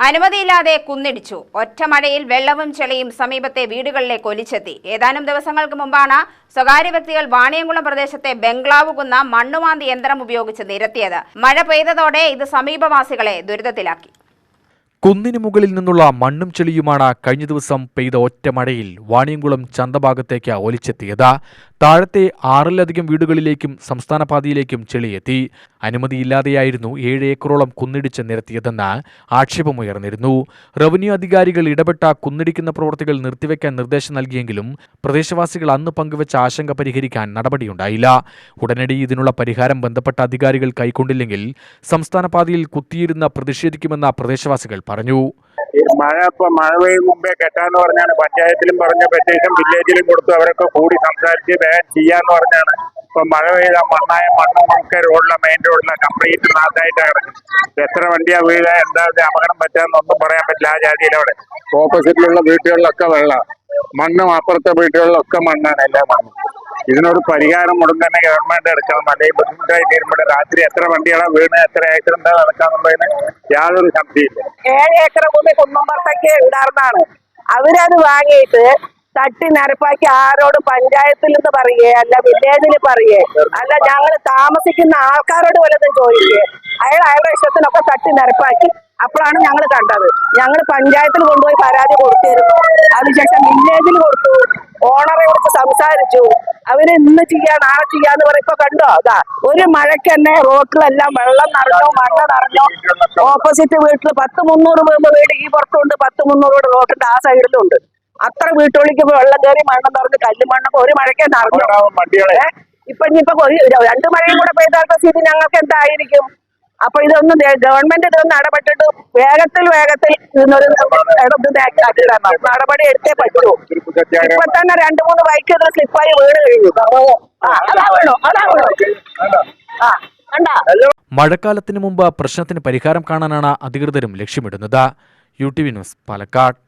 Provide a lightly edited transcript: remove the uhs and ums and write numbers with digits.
അനുമതിയില്ലാതെ കുന്നിടിച്ചു. ഒറ്റമഴയിൽ വെള്ളവും ചെളിയും സമീപത്തെ വീടുകളിലേക്ക് ഒലിച്ചെത്തി. ഏതാനും ദിവസങ്ങൾക്ക് മുമ്പാണ് സ്വകാര്യ വ്യക്തികൾ വാണിയംകുളം പ്രദേശത്തെ ബംഗ്ലാവ് കുന്ന മണ്ണുമാന്തി യന്ത്രം ഉപയോഗിച്ച് നിരത്തിയത്. മഴ പെയ്തതോടെ ഇത് സമീപവാസികളെ ദുരിതത്തിലാക്കി. കുന്നിന് മുകളിൽ നിന്നുള്ള മണ്ണും ചെളിയുമാണ് കഴിഞ്ഞ ദിവസം പെയ്ത ഒറ്റ മഴയിൽ വാണിയംകുളം ചന്തഭാഗത്തേക്ക് ഒലിച്ചെത്തിയത്. താഴത്തെ 6ലധികം വീടുകളിലേക്കും സംസ്ഥാന പാതയിലേക്കും ചെളിയെത്തി. അനുമതിയില്ലാതെയായിരുന്നു 7 ഏക്കറോളം കുന്നിടിച്ച് നിരത്തിയതെന്ന് ആക്ഷേപമുയർന്നിരുന്നു. റവന്യൂ അധികാരികൾ ഇടപെട്ട കുന്നിടിക്കുന്ന പ്രവൃത്തികൾ നിർത്തിവെക്കാൻ നിർദ്ദേശം നൽകിയെങ്കിലും പ്രദേശവാസികൾ അന്ന് പങ്കുവച്ച ആശങ്ക പരിഹരിക്കാൻ നടപടിയുണ്ടായില്ല. ഉടനടി ഇതിനുള്ള പരിഹാരം ബന്ധപ്പെട്ട അധികാരികൾ കൈക്കൊണ്ടില്ലെങ്കിൽ സംസ്ഥാന പാതയിൽ കുത്തിയിരുന്ന് പ്രതിഷേധിക്കുമെന്ന് പ്രദേശവാസികൾ പറഞ്ഞു. മഴ പെയ്യും മുമ്പേ കെട്ടാന്ന് പറഞ്ഞാണ് പഞ്ചായത്തിലും പറഞ്ഞ പെറ്റീഷൻ വില്ലേജിലും കൊടുത്തു. അവരൊക്കെ കൂടി സംസാരിച്ച് വേഗം ചെയ്യാന്ന് പറഞ്ഞാണ്. ഇപ്പൊ മഴ പെയ്ത മണ്ണും നമുക്ക് റോഡിലെ മെയിൻ റോഡിലെ കംപ്ലീറ്റ് നാശമായിട്ടാണ് കിടക്കുന്നത്. എത്ര വണ്ടിയാ വീഴ, എന്താ അപകടം പറ്റാന്നൊന്നും പറയാൻ പറ്റില്ല. ആ ജാതിയിലവിടെ ഓപ്പോസിറ്റിലുള്ള വീട്ടുകളിലൊക്കെ വെള്ളമാണ്, മണ്ണും അപ്പുറത്തെ വീട്ടുകളിലൊക്കെ മണ്ണാണ്, എല്ലാ മണ്ണും. ഇതിനൊരു പരിഹാരം ഉടൻ തന്നെ ഗവൺമെന്റ് എടുക്കണം. അല്ലെങ്കിൽ ബുദ്ധിമുട്ടായി തീരുമ്പോൾ രാത്രി എത്ര വണ്ടികളാണ് വീണ്, എത്ര ഏക്കർ എന്താ നടക്കാന്നുള്ളതിന് യാതൊരു സംശയമില്ല. 7 ഏക്കർ ഭൂമി കുന്നമ്പുറത്തൊക്കെ ഉണ്ടായിരുന്നാണ്. അവരത് വാങ്ങിയിട്ട് തട്ടി നിരപ്പാക്കി ആരോട് പഞ്ചായത്തിൽ നിന്ന് പറയേ, അല്ല വില്ലേജിൽ പറയേ, അല്ല ഞങ്ങൾ താമസിക്കുന്ന ആൾക്കാരോട് വല്ലതും ചോദിക്കേ, അയാളുടെ ഇഷ്ടത്തിനൊക്കെ തട്ടി നിരപ്പാക്കി. അപ്പോഴാണ് ഞങ്ങൾ കണ്ടത്. ഞങ്ങൾ പഞ്ചായത്തിൽ കൊണ്ടുപോയി പരാതി കൊടുത്തിരുന്നു. അതിനുശേഷം വില്ലേജിൽ കൊടുത്തു, ഓണറെ വിളിച്ച് സംസാരിച്ചു. അവര് ഇന്ന് ചെയ്യാ നാളെ ചെയ്യാന്ന് പറയും. ഇപ്പൊ കണ്ടോ, അതാ ഒരു മഴയ്ക്ക് തന്നെ റോഡിലെല്ലാം വെള്ളം നിറഞ്ഞോ, മണ്ണ് നിറഞ്ഞോ. ഓപ്പോസിറ്റ് വീട്ടിൽ 10-300 വീട് ഈ പുറത്തുണ്ട്, 10-300 റോഡിന്റെ ആ സൈഡിലും ഉണ്ട്. അത്ര വീട്ടുകളിലേക്ക് വെള്ളം കയറി മണ്ണ് നിറഞ്ഞ് കല്ലുമണ്ണൊക്കെ ഒരു മഴയ്ക്ക് നിറഞ്ഞു. ഇപ്പൊ ഇനിയിപ്പോ 2 മഴയും കൂടെ പെയ്താത്ത സ്ഥിതി ഞങ്ങൾക്ക് എന്തായിരിക്കും? അപ്പൊ ഇതൊന്നും ഗവൺമെന്റ് ഇതൊന്നും ഇടപെട്ടിട്ട് വേഗത്തിൽ ഇതിനൊരു നടപടി എടുത്തേ പറ്റൂ. ഇപ്പൊ തന്നെ 2-3 ബൈക്ക് ഇതിൽ സ്ലിപ്പായി വീണ് കഴിഞ്ഞു. മഴക്കാലത്തിന് മുമ്പ് പ്രശ്നത്തിന് പരിഹാരം കാണാനാണ് അധികൃതരും ലക്ഷ്യമിടുന്നത്. UTV news, Palakkad.